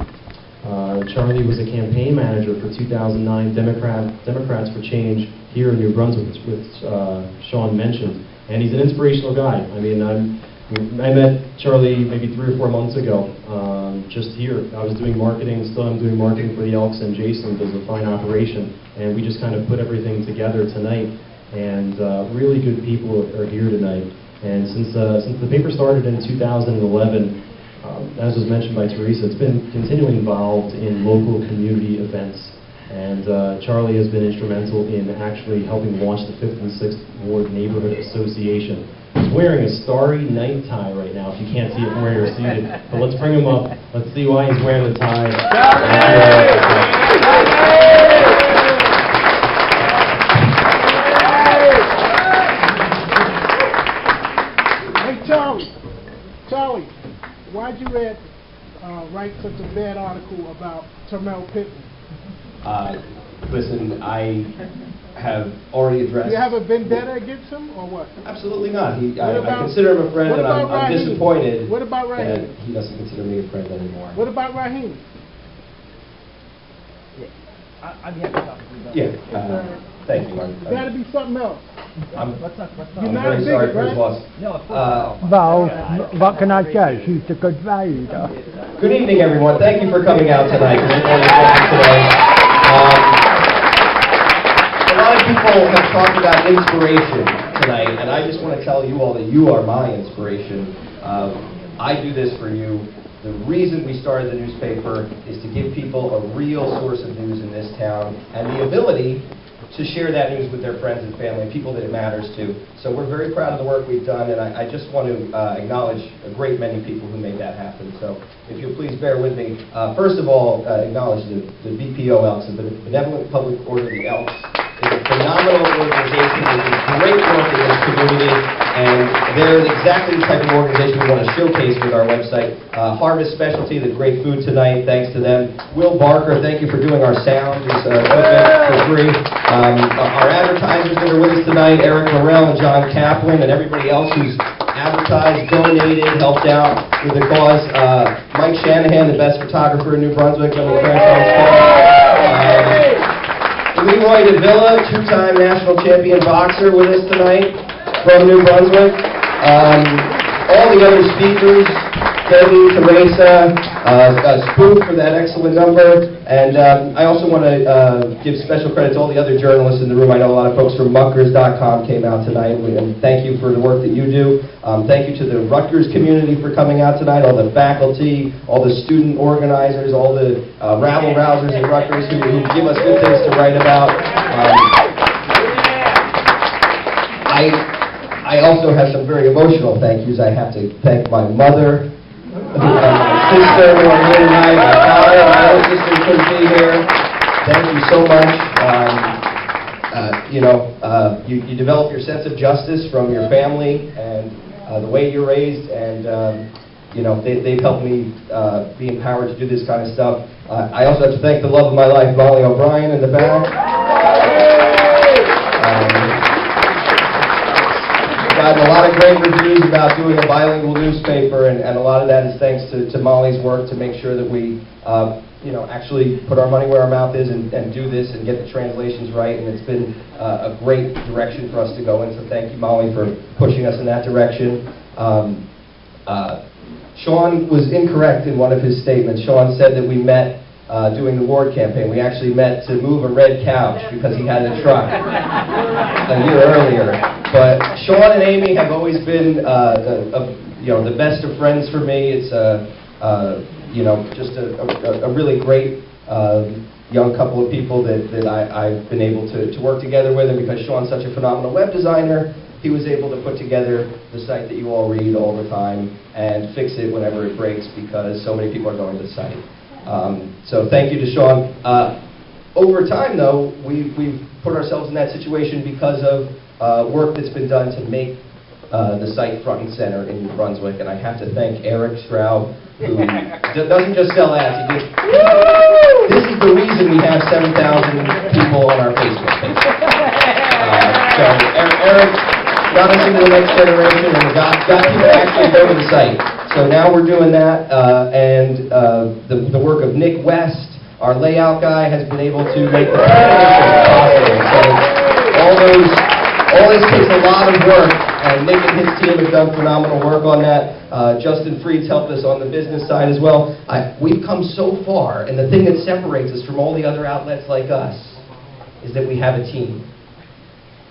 Charlie was a campaign manager for 2009 Democrats for Change here in New Brunswick, which Sean mentioned, and he's an inspirational guy. I mean, I met Charlie maybe 3 or 4 months ago, just here. I was doing marketing, still I'm doing marketing for the Elks, and Jason does a fine operation, and we just kind of put everything together tonight, and really good people are here tonight. And since the paper started in 2011, as was mentioned by Teresa, it's been continually involved in local community events. And Charlie has been instrumental in actually helping launch the 5th and 6th Ward Neighborhood Association. He's wearing a starry night tie right now, if you can't see it from where you're seated. But let's bring him up. Let's see why he's wearing the tie. Hey, Charlie, why'd you write such a bad article about Termel Pittman? Listen, I have already addressed... You have a vendetta against him, or what? Absolutely not. I consider him a friend, and I'm disappointed What about Raheem? that he doesn't consider me a friend anymore. What about Raheem? I'm happy to talk to you. Yeah, thank you, Mark. Gotta be something else. I'm You're not very a sorry bigot, for his right? loss. No, of course. Well, what can I say? She's a good value. Good evening, everyone. Thank you for coming out tonight. A lot of people have talked about inspiration tonight, and I just want to tell you all that you are my inspiration. I do this for you. The reason we started the newspaper is to give people a real source of news in this town and the ability to share that news with their friends and family, people that it matters to. So we're very proud of the work we've done, and I just want to acknowledge a great many people who made that happen. So if you'll please bear with me. First of all, acknowledge the BPO Elks, the Benevolent Public Order of the Elks. It's a phenomenal organization that does great work in this community, and they're exactly the type of organization we want to showcase with our website. Harvest Specialty, the great food tonight, thanks to them. Will Barker, thank you for doing our sound, equipment for free. Our advertisers that are with us tonight, Eric Morrell and John Kaplan, and everybody else who's advertised, donated, helped out with the cause. Mike Shanahan, the best photographer in New Brunswick, Leroy Davila, two-time national champion boxer with us tonight from New Brunswick. All the other speakers, Debbie, Teresa, Spook for that excellent number. And I also want to give special credit to all the other journalists in the room. I know a lot of folks from Muckers.com came out tonight, and thank you for the work that you do. Thank you to the Rutgers community for coming out tonight, all the faculty, all the student organizers, all the rabble-rousers at Rutgers who give us good things to write about. I also have some very emotional thank yous. I have to thank my mother, my sister who are here tonight, my father, my other sister couldn't be here. Thank you so much. You develop your sense of justice from your family and the way you're raised, and they've helped me be empowered to do this kind of stuff. I also have to thank the love of my life, Molly O'Brien, in the back. Gotten a lot of great reviews about doing a bilingual newspaper, and a lot of that is thanks to Molly's work to make sure that we actually put our money where our mouth is and do this and get the translations right, and it's been a great direction for us to go in, so thank you, Molly, for pushing us in that direction. Sean was incorrect in one of his statements. Sean said that we met doing the ward campaign. We actually met to move a red couch because he had a truck a year earlier. But Sean and Amy have always been the best of friends for me. It's just a really great young couple of people that I've been able to work together with, and because Sean's such a phenomenal web designer, he was able to put together the site that you all read all the time and fix it whenever it breaks because so many people are going to the site. So thank you to Sean. Over time, though, we've put ourselves in that situation because of work that's been done to make the site front and center in New Brunswick, and I have to thank Eric Straub, who doesn't just sell ads. This is the reason we have 7,000 people on our Facebook page. So Eric got us into the next generation and got people to actually go to the site. So now we're doing that, and the work of Nick West, our layout guy, has been able to make the possible. So all this takes a lot of work, and Nick and his team have done phenomenal work on that. Justin Freed's helped us on the business side as well. We've come so far, and the thing that separates us from all the other outlets like us is that we have a team.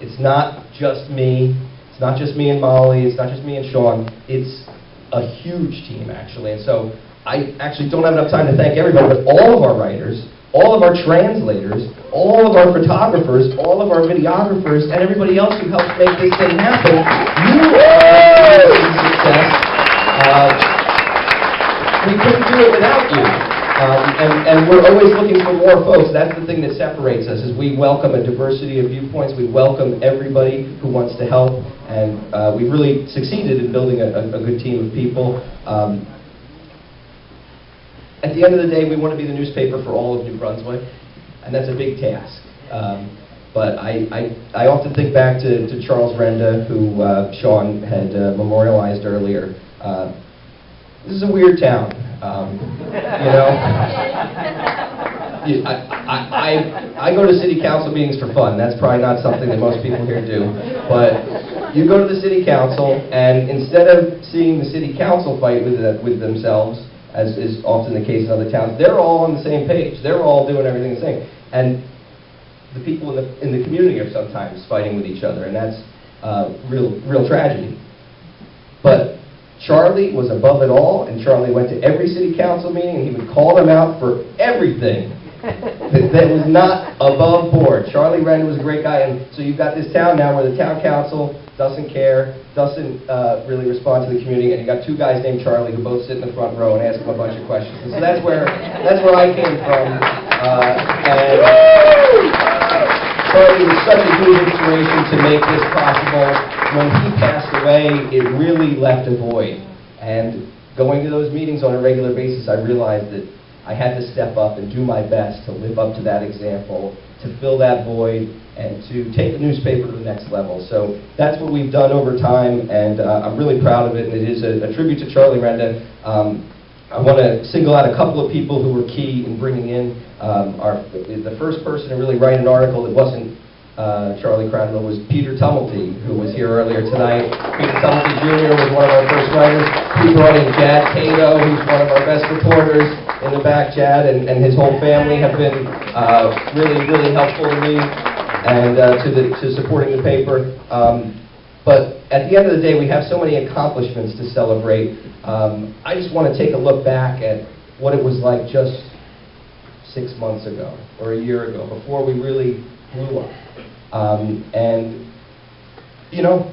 It's not just me. It's not just me and Molly, it's not just me and Sean, it's a huge team, actually. And so I actually don't have enough time to thank everybody, but all of our writers, all of our translators, all of our photographers, all of our videographers, and everybody else who helped make this thing happen, you are a success. We couldn't do it without you. And we're always looking for more folks. That's the thing that separates us, is we welcome a diversity of viewpoints. We welcome everybody who wants to help, and we've really succeeded in building a good team of people. At the end of the day, we want to be the newspaper for all of New Brunswick, and that's a big task. But I often think back to Charles Renda, who Sean had memorialized earlier. This is a weird town, you know. I go to city council meetings for fun. That's probably not something that most people here do. But you go to the city council, and instead of seeing the city council fight with themselves, as is often the case in other towns, they're all on the same page. They're all doing everything the same. And the people in the community are sometimes fighting with each other, and that's real tragedy. But Charlie was above it all, and Charlie went to every city council meeting, and he would call them out for everything that was not above board. Charlie Renda was a great guy, and so you've got this town now where the town council doesn't care, doesn't really respond to the community, and you got two guys named Charlie who both sit in the front row and ask him a bunch of questions. And so that's where I came from. And Charlie was such a huge inspiration to make this possible. When he passed away, it really left a void. And going to those meetings on a regular basis, I realized that I had to step up and do my best to live up to that example, to fill that void, and to take the newspaper to the next level. So that's what we've done over time, and I'm really proud of it, and it is a tribute to Charlie Renda. I want to single out a couple of people who were key in bringing in the first person to really write an article that wasn't Charlie Cranwell was Peter Tumulty, who was here earlier tonight. Peter Tumulty Jr. was one of our first writers. He brought in Jad Cato, who's one of our best reporters in the back. Jad and his whole family have been really helpful to me and to supporting the paper. But at the end of the day, we have so many accomplishments to celebrate. I just want to take a look back at what it was like just 6 months ago or a year ago, before we really blew up. And, you know,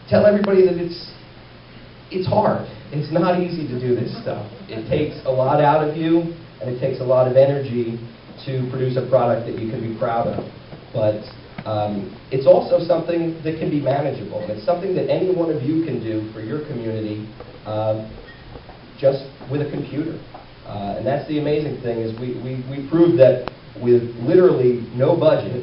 tell everybody that it's hard. It's not easy to do this stuff. It takes a lot out of you, and it takes a lot of energy to produce a product that you can be proud of. But it's also something that can be manageable, and it's something that any one of you can do for your community just with a computer. And that's the amazing thing, is we proved that with literally no budget,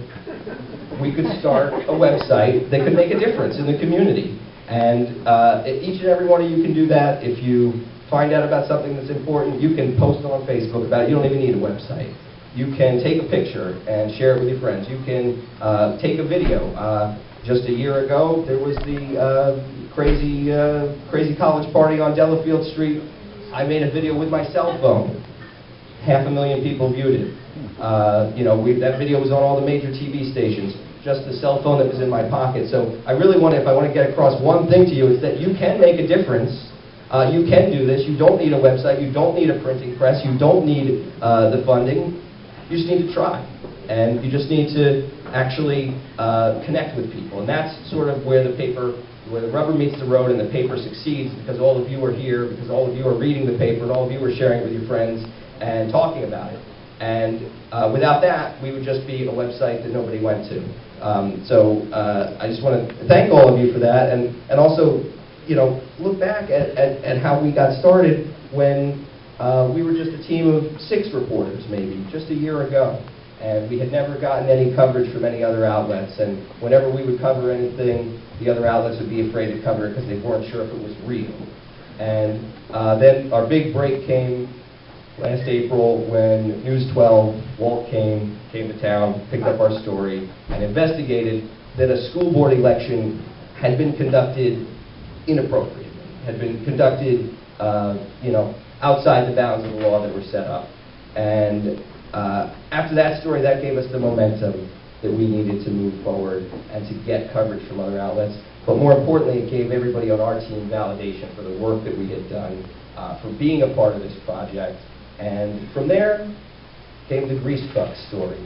we could start a website that could make a difference in the community. And each and every one of you can do that. If you find out about something that's important, you can post it on Facebook about it. You don't even need a website. You can take a picture and share it with your friends. You can take a video. Just a year ago, there was the crazy college party on Delafield Street. I made a video with my cell phone. 500,000 people viewed it. You know, that video was on all the major TV stations. Just the cell phone that was in my pocket. So I really want to, if I want to get across one thing to you, it's that you can make a difference. You can do this. You don't need a website. You don't need a printing press. You don't need the funding. You just need to try. And you just need to actually connect with people. And that's sort of where the rubber meets the road and the paper succeeds, because all of you are here, because all of you are reading the paper, and all of you are sharing it with your friends and talking about it. And without that, we would just be a website that nobody went to. So I just want to thank all of you for that, and also, you know, look back at how we got started when we were just a team of 6 reporters, maybe, just a year ago. And we had never gotten any coverage from any other outlets. And whenever we would cover anything, the other outlets would be afraid to cover it because they weren't sure if it was real. And then our big break came last April when News 12, Walt came to town, picked up our story, and investigated that a school board election had been conducted inappropriately, had been conducted, you know, outside the bounds of the law that were set up. And after that story, that gave us the momentum that we needed to move forward and to get coverage from other outlets. But more importantly, it gave everybody on our team validation for the work that we had done, for being a part of this project. And from there came the grease truck story,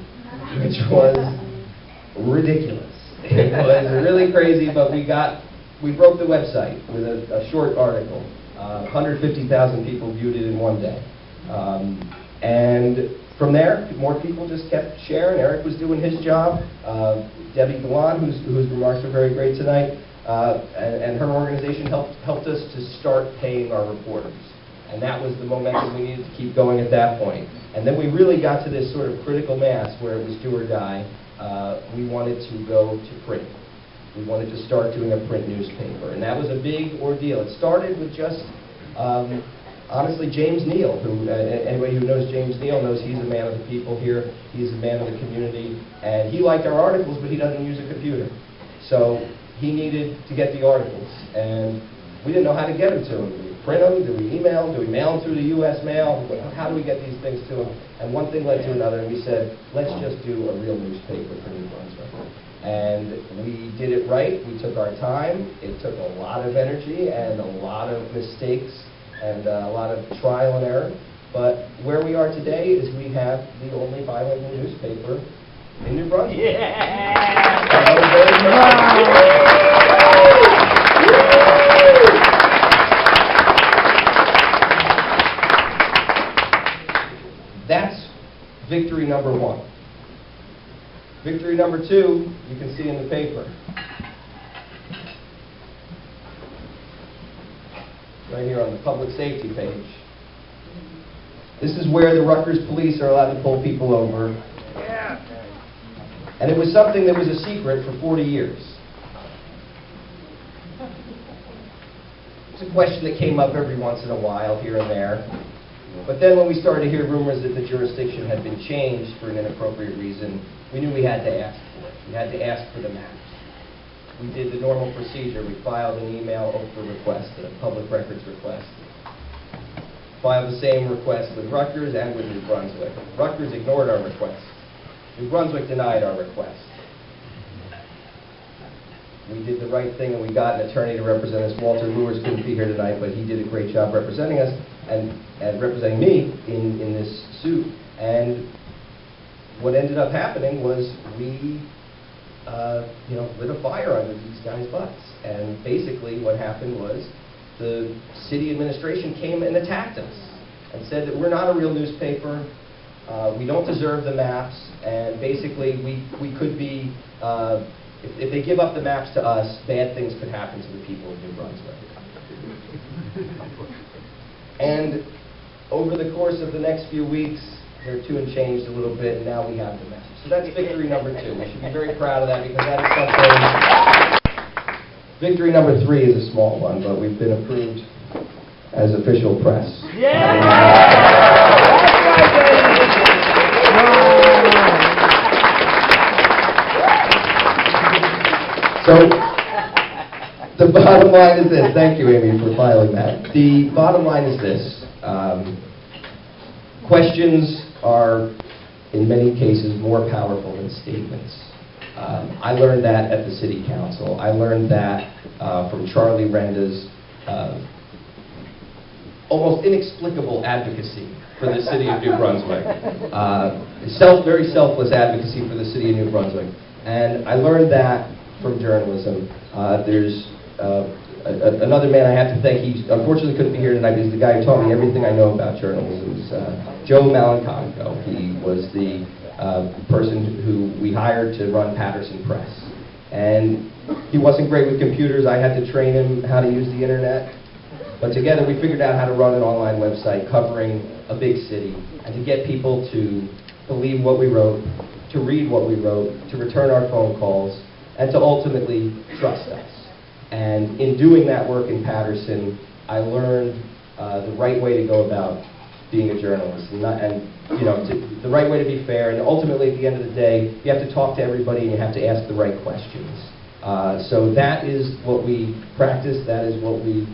which was ridiculous. It was really crazy, but we broke the website with a short article. 150,000 people viewed it in one day. And from there, more people just kept sharing. Eric was doing his job. Debbie Galan, whose remarks were very great tonight, and her organization helped us to start paying our reporters. And that was the momentum we needed to keep going at that point. And then we really got to this sort of critical mass where it was do or die. We wanted to go to print. We wanted to start doing a print newspaper. And that was a big ordeal. It started with just, honestly, James Neal, who, anybody who knows James Neal knows he's a man of the people here. He's a man of the community. And he liked our articles, but he doesn't use a computer. So he needed to get the articles. And we didn't know how to get them to him. Do we print them? Do we email them? Do we mail them through the U.S. mail? How do we get these things to him? And one thing led to another, and we said, let's just do a real newspaper for New Brunswick. And we did it right. We took our time. It took a lot of energy and a lot of mistakes and a lot of trial and error. But where we are today is we have the only bilingual newspaper in New Brunswick. That's victory number one. Victory number two, you can see in the paper. Right here on the public safety page. This is where the Rutgers police are allowed to pull people over. And it was something that was a secret for 40 years. It's a question that came up every once in a while, here and there. But then when we started to hear rumors that the jurisdiction had been changed for an inappropriate reason, we knew we had to ask for it. We had to ask for the maps. We did the normal procedure. We filed an email OPRA request, a public records request. Filed the same request with Rutgers and with New Brunswick. Rutgers ignored our request. New Brunswick denied our request. We did the right thing and we got an attorney to represent us. Walter Lewis couldn't be here tonight, but he did a great job representing us and representing me in this suit. And what ended up happening was we lit a fire under these guys' butts. And basically what happened was the city administration came and attacked us and said that we're not a real newspaper, we don't deserve the maps, and basically we could be, if they give up the maps to us, bad things could happen to the people of New Brunswick. And over the course of the next few weeks, their tune changed a little bit, and now we have the maps. So that's victory number two. We should be very proud of that because that is something. Victory number three is a small one, but we've been approved as official press. So the bottom line is this. Thank you, Amy, for filing that. The bottom line is this. Questions are, in many cases, more powerful than statements. I learned that at the City Council. I learned that from Charlie Renda's almost inexplicable advocacy for the city of New Brunswick. Very selfless advocacy for the city of New Brunswick. And I learned that from journalism. There's another man I have to thank. He unfortunately couldn't be here tonight, but he's the guy who taught me everything I know about journalism. It's Joe Malenconco. He was the person who we hired to run Patterson Press. And he wasn't great with computers. I had to train him how to use the internet. But together we figured out how to run an online website covering a big city and to get people to believe what we wrote, to read what we wrote, to return our phone calls, and to ultimately trust us. And in doing that work in Patterson, I learned the right way to go about being a journalist, and the right way to be fair. And ultimately, at the end of the day, you have to talk to everybody and you have to ask the right questions. So that is what we practice. That is what we,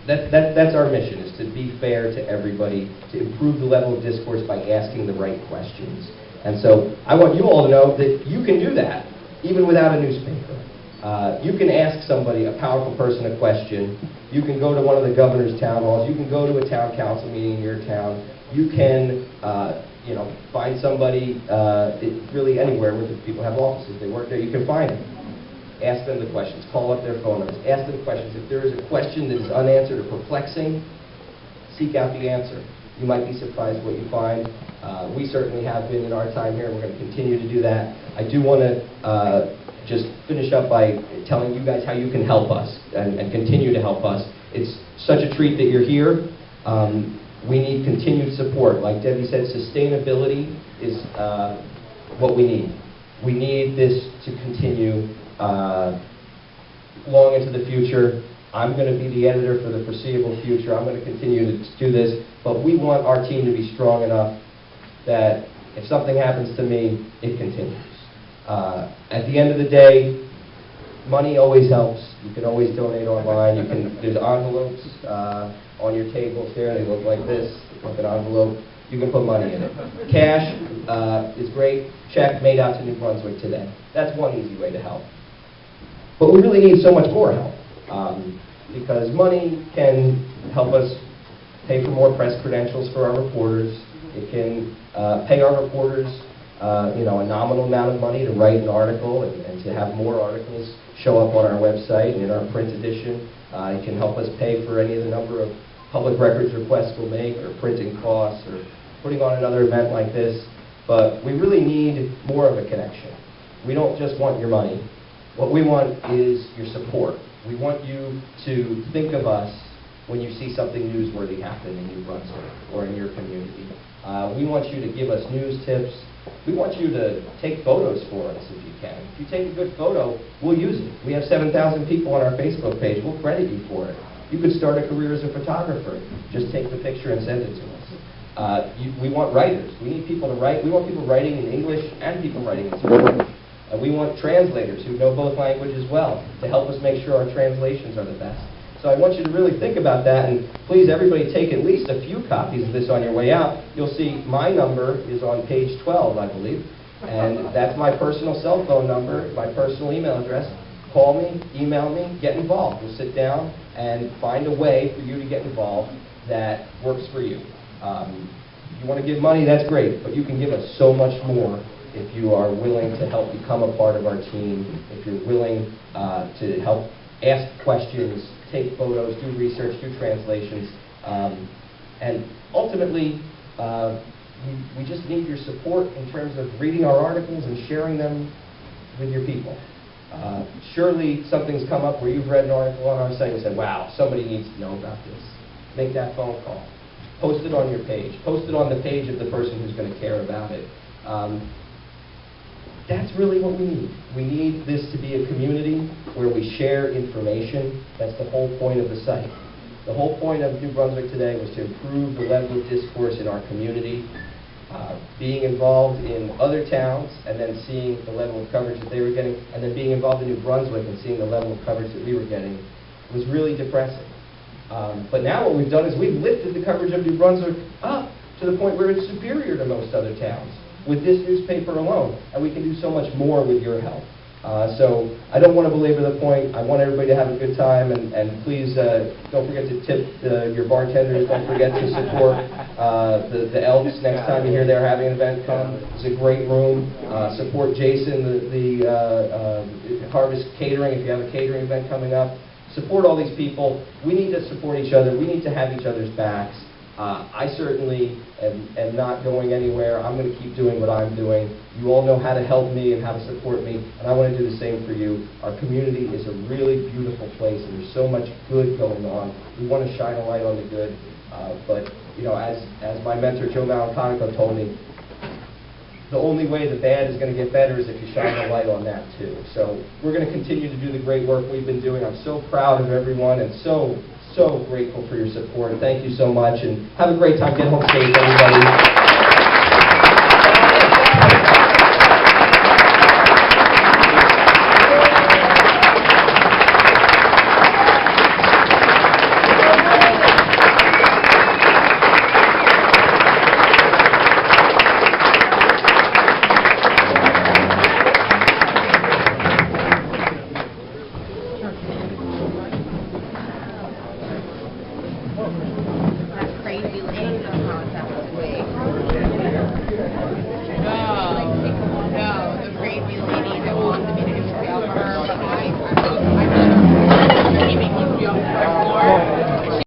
that's our mission: is to be fair to everybody, to improve the level of discourse by asking the right questions. And so I want you all to know that you can do that, even without a newspaper. You can ask somebody, a powerful person, a question. You can go to one of the governor's town halls. You can go to a town council meeting in your town. You can, find somebody really anywhere where the people have offices. They work there. You can find them. Ask them the questions. Call up their phone numbers. Ask them questions. If there is a question that is unanswered or perplexing, seek out the answer. You might be surprised what you find. We certainly have been in our time here, and we're going to continue to do that. I do want to just finish up by telling you guys how you can help us and continue to help us. It's such a treat that you're here. We need continued support. Like Debbie said, sustainability is what we need. We need this to continue long into the future. I'm going to be the editor for the foreseeable future. I'm going to continue to do this, but we want our team to be strong enough that if something happens to me, it continues. At the end of the day, money always helps. You can always donate online. There's envelopes on your tables here. They look like this, like an envelope. You can put money in it. Cash is great. Check made out to New Brunswick today. That's one easy way to help. But we really need so much more help. Because money can help us pay for more press credentials for our reporters. It can pay our reporters a nominal amount of money to write an article and to have more articles show up on our website and in our print edition. It can help us pay for any of the number of public records requests we'll make, or printing costs, or putting on another event like this. But we really need more of a connection. We don't just want your money. What we want is your support. We want you to think of us when you see something newsworthy happen in New Brunswick or in your community. We want you to give us news tips. We want you to take photos for us if you can. If you take a good photo, we'll use it. We have 7,000 people on our Facebook page. We'll credit you for it. You could start a career as a photographer. Just take the picture and send it to us. We want writers. We need people to write. We want people writing in English and people writing in Spanish. We want translators who know both languages well to help us make sure our translations are the best. So I want you to really think about that, and please, everybody, take at least a few copies of this on your way out. You'll see my number is on page 12, I believe, and that's my personal cell phone number, my personal email address. Call me, email me, get involved. We'll sit down and find a way for you to get involved that works for you. If you want to give money, that's great, but you can give us so much more if you are willing to help become a part of our team, if you're willing to help ask questions, take photos, do research, do translations, and ultimately, we just need your support in terms of reading our articles and sharing them with your people. Surely something's come up where you've read an article on our site and said, wow, somebody needs to know about this. Make that phone call. Post it on your page. Post it on the page of the person who's going to care about it. That's really what we need. We need this to be a community where we share information. That's the whole point of the site. The whole point of New Brunswick Today was to improve the level of discourse in our community. Being involved in other towns and then seeing the level of coverage that they were getting, and then being involved in New Brunswick and seeing the level of coverage that we were getting was really depressing. But now what we've done is we've lifted the coverage of New Brunswick up to the point where it's superior to most other towns with this newspaper alone, and we can do so much more with your help. So I don't want to belabor the point. I want everybody to have a good time, and please don't forget to tip your bartenders. Don't forget to support the Elks next time you hear they're having an event. Come. It's a great room. Support Jason, the Harvest Catering, if you have a catering event coming up. Support all these people. We need to support each other. We need to have each other's backs. I certainly am not going anywhere. I'm going to keep doing what I'm doing. You all know how to help me and how to support me, and I want to do the same for you. Our community is a really beautiful place, and there's so much good going on. We want to shine a light on the good, but as my mentor Joe Malanconico told me, the only way the bad is going to get better is if you shine a light on that too. So we're going to continue to do the great work we've been doing. I'm so proud of everyone and so grateful for your support. Thank you so much, and have a great time. Get home safe, everybody.